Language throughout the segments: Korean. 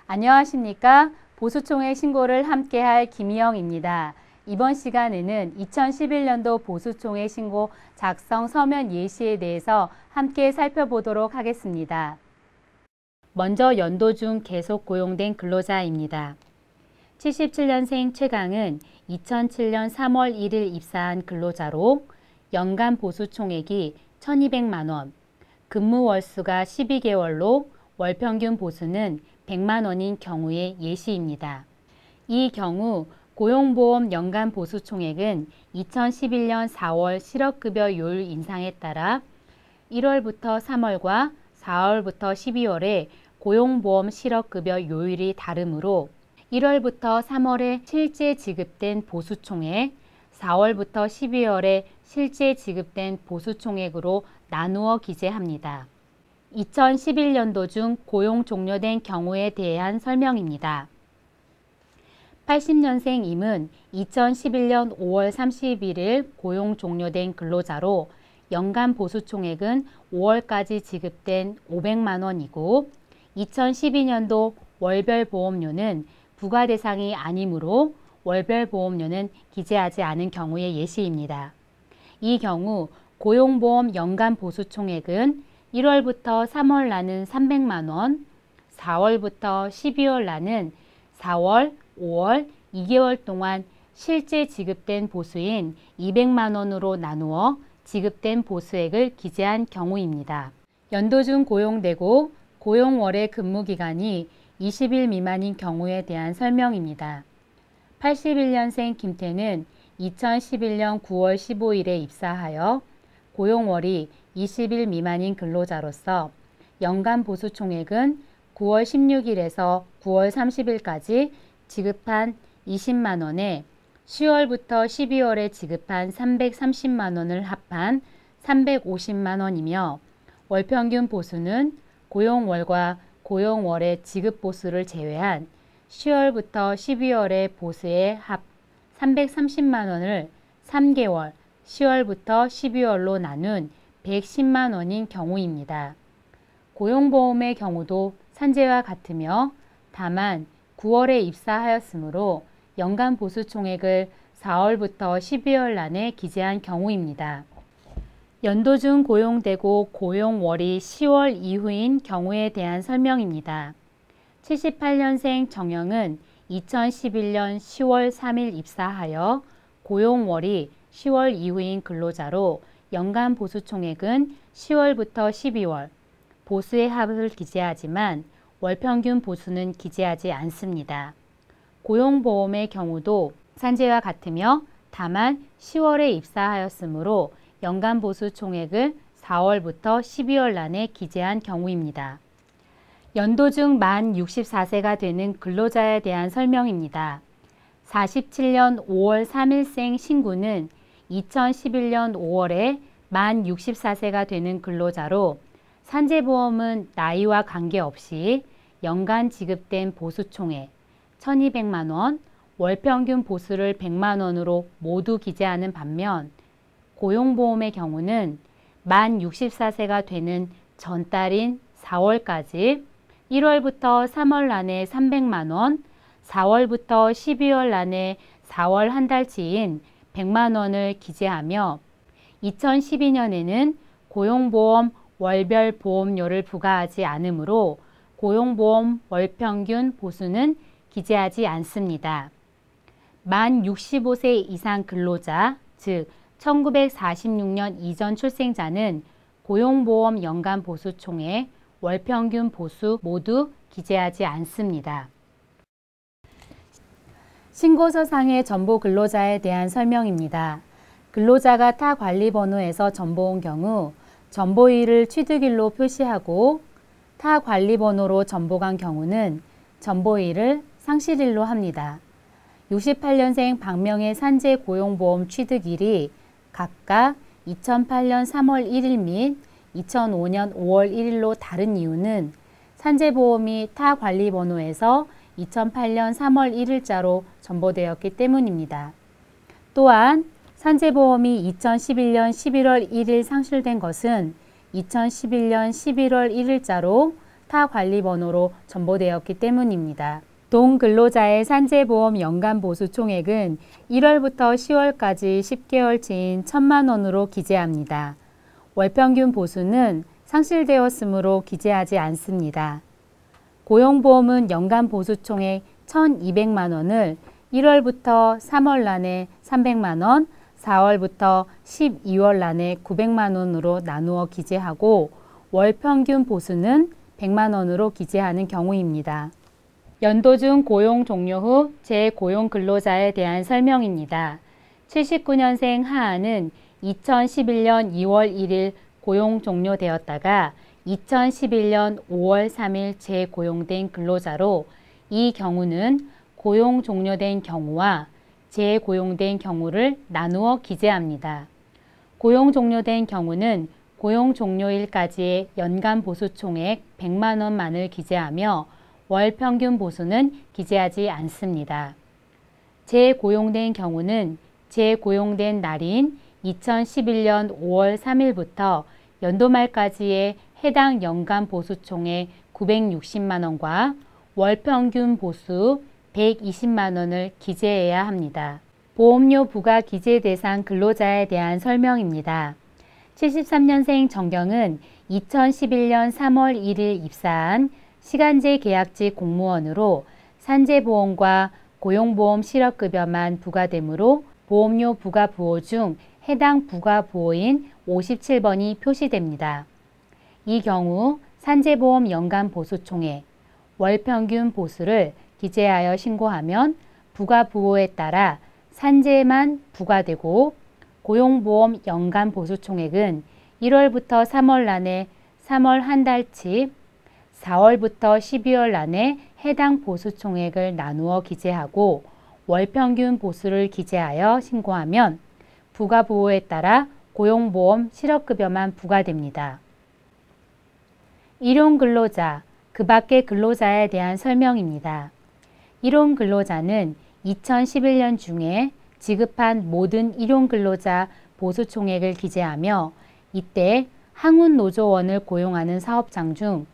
안녕하십니까. 보수총회 신고를 함께할 김희영입니다. 이번 시간에는 2011년도 보수총회 신고 작성 서면 예시에 대해서 함께 살펴보도록 하겠습니다. 먼저 연도 중 계속 고용된 근로자입니다. 77년생 최강은 2007년 3월 1일 입사한 근로자로 연간 보수총액이 1,200만원, 근무 월수가 12개월로 월평균 보수는 100만원인 경우의 예시입니다. 이 경우 고용보험 연간 보수총액은 2011년 4월 실업급여 요율 인상에 따라 1월부터 3월과 4월부터 12월에 고용보험 실업급여 요율이 다르므로 1월부터 3월에 실제 지급된 보수총액, 4월부터 12월에 실제 지급된 보수총액으로 나누어 기재합니다. 2011년도 중 고용 종료된 경우에 대한 설명입니다. 80년생 임은 2011년 5월 31일 고용 종료된 근로자로 연간 보수총액은 5월까지 지급된 500만원이고 2012년도 월별 보험료는 부과 대상이 아니므로 월별 보험료는 기재하지 않은 경우의 예시입니다. 이 경우 고용보험 연간 보수총액은 1월부터 3월 나는 300만원, 4월부터 12월 나는 4월, 5월, 2개월 동안 실제 지급된 보수인 200만원으로 나누어 지급된 보수액을 기재한 경우입니다. 연도 중 고용되고 고용월의 근무기간이 20일 미만인 경우에 대한 설명입니다. 81년생 김태는 2011년 9월 15일에 입사하여 고용월이 20일 미만인 근로자로서 연간 보수총액은 9월 16일에서 9월 30일까지 지급한 20만원에 10월부터 12월에 지급한 330만원을 합한 350만원이며 월평균 보수는 고용월과 고용월의 지급 보수를 제외한 10월부터 12월의 보수의 합 330만원을 3개월 10월부터 12월로 나눈 110만원인 경우입니다. 고용보험의 경우도 산재와 같으며 다만 9월에 입사하였으므로 연간 보수총액을 4월부터 12월 안에 기재한 경우입니다. 연도 중 고용되고 고용월이 10월 이후인 경우에 대한 설명입니다. 78년생 정영은 2011년 10월 3일 입사하여 고용월이 10월 이후인 근로자로 연간 보수총액은 10월부터 12월, 보수의 합을 기재하지만 월평균 보수는 기재하지 않습니다. 고용보험의 경우도 산재와 같으며 다만 10월에 입사하였으므로 연간 보수 총액을 4월부터 12월 안에 기재한 경우입니다. 연도 중 만 64세가 되는 근로자에 대한 설명입니다. 47년 5월 3일생 신구는 2011년 5월에 만 64세가 되는 근로자로 산재보험은 나이와 관계없이 연간 지급된 보수총액 1,200만원, 월평균 보수를 100만원으로 모두 기재하는 반면 고용보험의 경우는 만 64세가 되는 전달인 4월까지 1월부터 3월 안에 300만원, 4월부터 12월 안에 4월 한 달치인 100만원을 기재하며 2012년에는 고용보험 월별 보험료를 부과하지 않으므로 고용보험 월평균 보수는 기재하지 않습니다. 만 65세 이상 근로자, 즉 1946년 이전 출생자는 고용보험 연간 보수총액, 월평균 보수 모두 기재하지 않습니다. 신고서상의 전보 근로자에 대한 설명입니다. 근로자가 타 관리번호에서 전보온 경우 전보일을 취득일로 표시하고 타 관리번호로 전보간 경우는 전보일을 상실일로 합니다. 68년생 박명의 산재 고용보험 취득일이 각각 2008년 3월 1일 및 2005년 5월 1일로 다른 이유는 산재보험이 타 관리번호에서 2008년 3월 1일자로 전보되었기 때문입니다. 또한 산재보험이 2011년 11월 1일 상실된 것은 2011년 11월 1일자로 타 관리번호로 전보되었기 때문입니다. 동근로자의 산재보험 연간보수 총액은 1월부터 10월까지 10개월치인 1,000만 원으로 기재합니다. 월평균 보수는 상실되었으므로 기재하지 않습니다. 고용보험은 연간보수 총액 1,200만 원을 1월부터 3월 난에 300만 원, 4월부터 12월 난에 900만 원으로 나누어 기재하고 월평균 보수는 100만 원으로 기재하는 경우입니다. 연도 중 고용 종료 후 재고용 근로자에 대한 설명입니다. 79년생 하아는 2011년 2월 1일 고용 종료되었다가 2011년 5월 3일 재고용된 근로자로 이 경우는 고용 종료된 경우와 재고용된 경우를 나누어 기재합니다. 고용 종료된 경우는 고용 종료일까지의 연간 보수 총액 100만 원만을 기재하며 월 평균 보수는 기재하지 않습니다. 재고용된 경우는 재고용된 날인 2011년 5월 3일부터 연도 말까지의 해당 연간 보수 총액 960만 원과 월 평균 보수 120만 원을 기재해야 합니다. 보험료 부과 기재 대상 근로자에 대한 설명입니다. 73년생 정경은 2011년 3월 1일 입사한 시간제 계약직 공무원으로 산재보험과 고용보험 실업급여만 부과되므로 보험료 부과 부호 중 해당 부과 부호인 57번이 표시됩니다. 이 경우 산재보험 연간 보수 총액, 월평균 보수를 기재하여 신고하면 부과 부호에 따라 산재만 부과되고 고용보험 연간 보수 총액은 1월부터 3월 난에 3월 한 달치, 4월부터 12월 난에 해당 보수 총액을 나누어 기재하고 월평균 보수를 기재하여 신고하면 부과 부호에 따라 고용보험 실업급여만 부과됩니다. 일용근로자, 그 밖의 근로자에 대한 설명입니다. 일용근로자는 2011년 중에 지급한 모든 일용근로자 보수총액을 기재하며 이때 항운노조원을 고용하는 사업장 중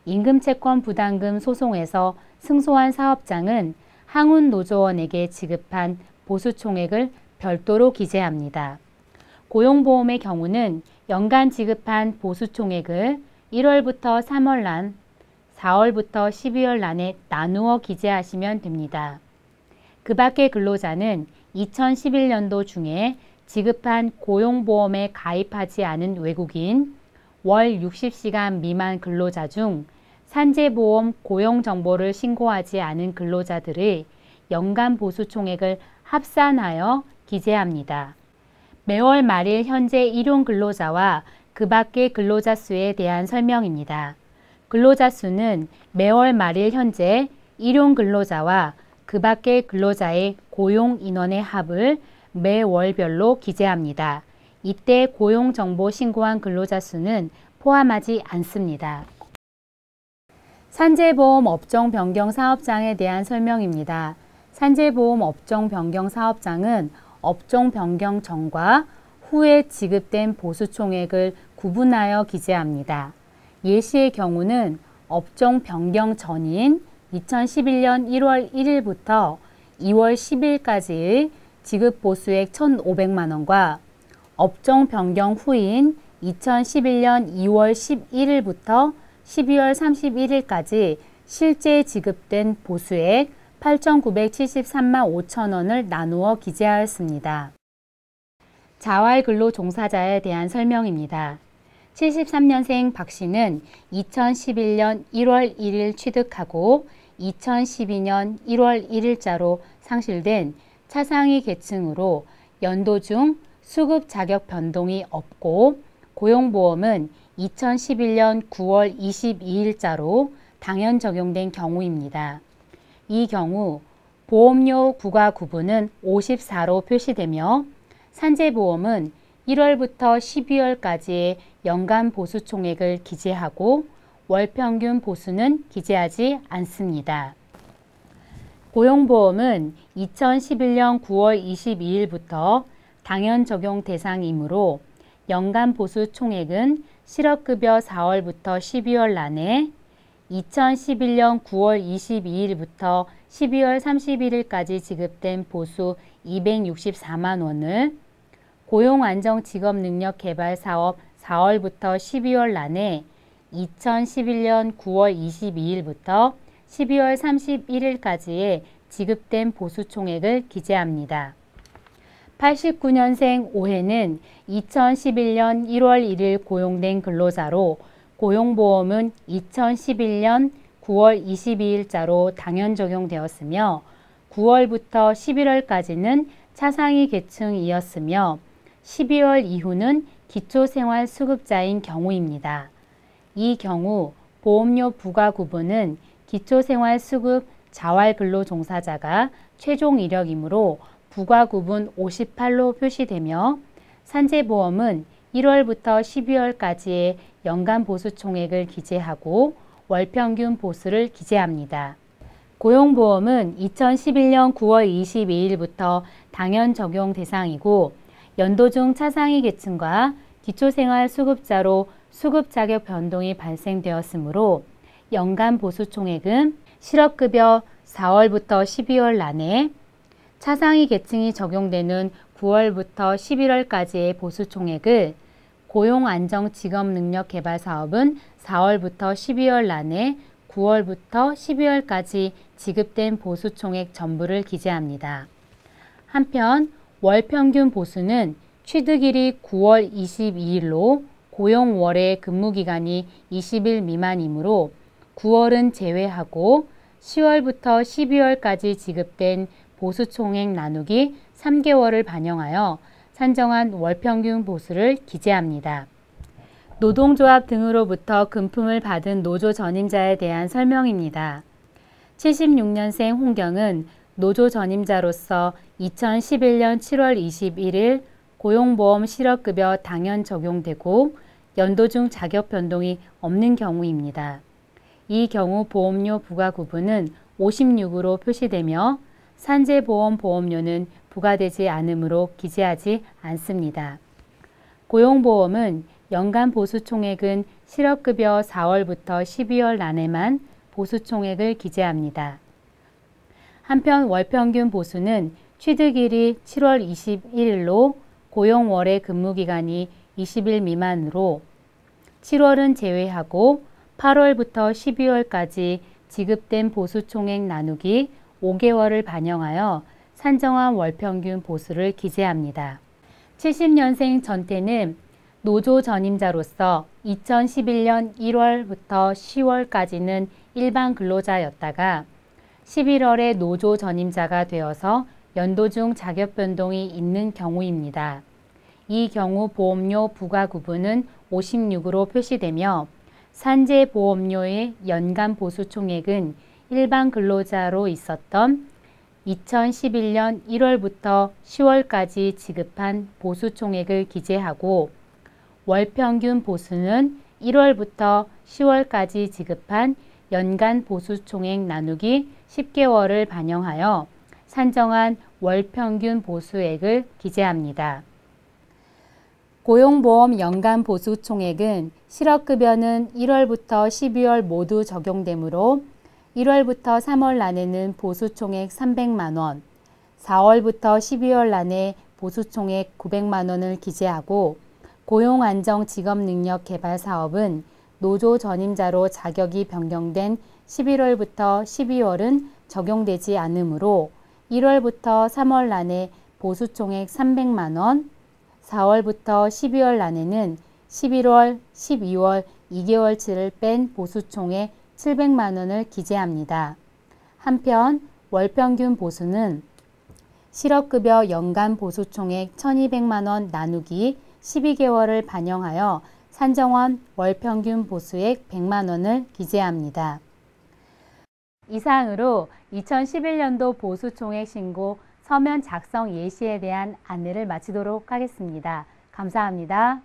임금채권 부담금 소송에서 승소한 사업장은 항운노조원에게 지급한 보수총액을 별도로 기재합니다. 고용보험의 경우는 연간 지급한 보수총액을 1월부터 3월 난, 4월부터 12월 난에 나누어 기재하시면 됩니다. 그 밖의 근로자는 2011년도 중에 지급한 고용보험에 가입하지 않은 외국인, 월 60시간 미만 근로자 중 산재보험 고용정보를 신고하지 않은 근로자들의 연간 보수총액을 합산하여 기재합니다. 매월 말일 현재 일용근로자와 그 밖의 근로자 수에 대한 설명입니다. 근로자 수는 매월 말일 현재 일용근로자와 그 밖의 근로자의 고용 인원의 합을 매월별로 기재합니다. 이때 고용정보 신고한 근로자 수는 포함하지 않습니다. 산재보험 업종 변경 사업장에 대한 설명입니다. 산재보험 업종 변경 사업장은 업종 변경 전과 후에 지급된 보수총액을 구분하여 기재합니다. 예시의 경우는 업종 변경 전인 2011년 1월 1일부터 2월 10일까지의 지급 보수액 1,500만 원과 업종 변경 후인 2011년 2월 11일부터 12월 31일까지 실제 지급된 보수액 8,973만 5천 원을 나누어 기재하였습니다. 자활근로 종사자에 대한 설명입니다. 73년생 박 씨는 2011년 1월 1일 취득하고 2012년 1월 1일자로 상실된 차상위 계층으로 연도 중 수급 자격 변동이 없고 고용보험은 2011년 9월 22일자로 당연 적용된 경우입니다. 이 경우 보험료 부과 구분은 54로 표시되며 산재보험은 1월부터 12월까지의 연간 보수 총액을 기재하고 월평균 보수는 기재하지 않습니다. 고용보험은 2011년 9월 22일부터 당연 적용 대상이므로 연간 보수 총액은 실업급여 4월부터 12월 난에 2011년 9월 22일부터 12월 31일까지 지급된 보수 264만 원을 고용안정직업능력개발사업 4월부터 12월 난에 2011년 9월 22일부터 12월 31일까지의 지급된 보수 총액을 기재합니다. 89년생 5회는 2011년 1월 1일 고용된 근로자로 고용보험은 2011년 9월 22일자로 당연 적용되었으며 9월부터 11월까지는 차상위 계층이었으며 12월 이후는 기초생활수급자인 경우입니다. 이 경우 보험료 부과 구분은 기초생활수급 자활근로종사자가 최종 이력이므로 부과 구분 58로 표시되며 산재보험은 1월부터 12월까지의 연간 보수 총액을 기재하고 월평균 보수를 기재합니다. 고용보험은 2011년 9월 22일부터 당연 적용 대상이고 연도 중 차상위 계층과 기초생활수급자로 수급 자격 변동이 발생되었으므로 연간 보수 총액은 실업급여 4월부터 12월 난에 차상위 계층이 적용되는 9월부터 11월까지의 보수 총액을 고용안정직업능력개발사업은 4월부터 12월 난에 9월부터 12월까지 지급된 보수 총액 전부를 기재합니다. 한편 월평균 보수는 취득일이 9월 22일로 고용월의 근무기간이 20일 미만이므로 9월은 제외하고 10월부터 12월까지 지급된 보수 총액 나누기 3개월을 반영하여 산정한 월평균 보수를 기재합니다. 노동조합 등으로부터 금품을 받은 노조 전임자에 대한 설명입니다. 76년생 홍경은 노조 전임자로서 2011년 7월 21일 고용보험 실업급여 당연 적용되고 연도 중 자격 변동이 없는 경우입니다. 이 경우 보험료 부과 구분은 56으로 표시되며 산재보험 보험료는 부과되지 않으므로 기재하지 않습니다. 고용보험은 연간 보수 총액은 실업급여 4월부터 12월 난에만 보수 총액을 기재합니다. 한편 월평균 보수는 취득일이 7월 21일로 고용월의 근무기간이 20일 미만으로 7월은 제외하고 8월부터 12월까지 지급된 보수 총액 나누기 5개월을 반영하여 산정한 월평균 보수를 기재합니다. 70년생 전태는 노조 전임자로서 2011년 1월부터 10월까지는 일반 근로자였다가 11월에 노조 전임자가 되어서 연도 중 자격 변동이 있는 경우입니다. 이 경우 보험료 부과 구분은 56으로 표시되며 산재보험료의 연간 보수 총액은 일반 근로자로 있었던 2011년 1월부터 10월까지 지급한 보수 총액을 기재하고 월평균 보수는 1월부터 10월까지 지급한 연간 보수 총액 나누기 10개월을 반영하여 산정한 월평균 보수액을 기재합니다. 고용보험 연간 보수 총액은 실업급여는 1월부터 12월 모두 적용되므로 1월부터 3월 난에는 보수 총액 300만 원, 4월부터 12월 난에 보수 총액 900만 원을 기재하고 고용안정직업능력개발사업은 노조 전임자로 자격이 변경된 11월부터 12월은 적용되지 않으므로 1월부터 3월 난에 보수 총액 300만 원, 4월부터 12월 난에는 11월, 12월 2개월치를 뺀 보수 총액 700만 원을 기재합니다. 한편 월평균 보수는 실업급여 연간 보수 총액 1200만 원 나누기 12개월을 반영하여 산정한 월평균 보수액 100만 원을 기재합니다. 이상으로 2011년도 보수 총액 신고 서면 작성 예시에 대한 안내를 마치도록 하겠습니다. 감사합니다.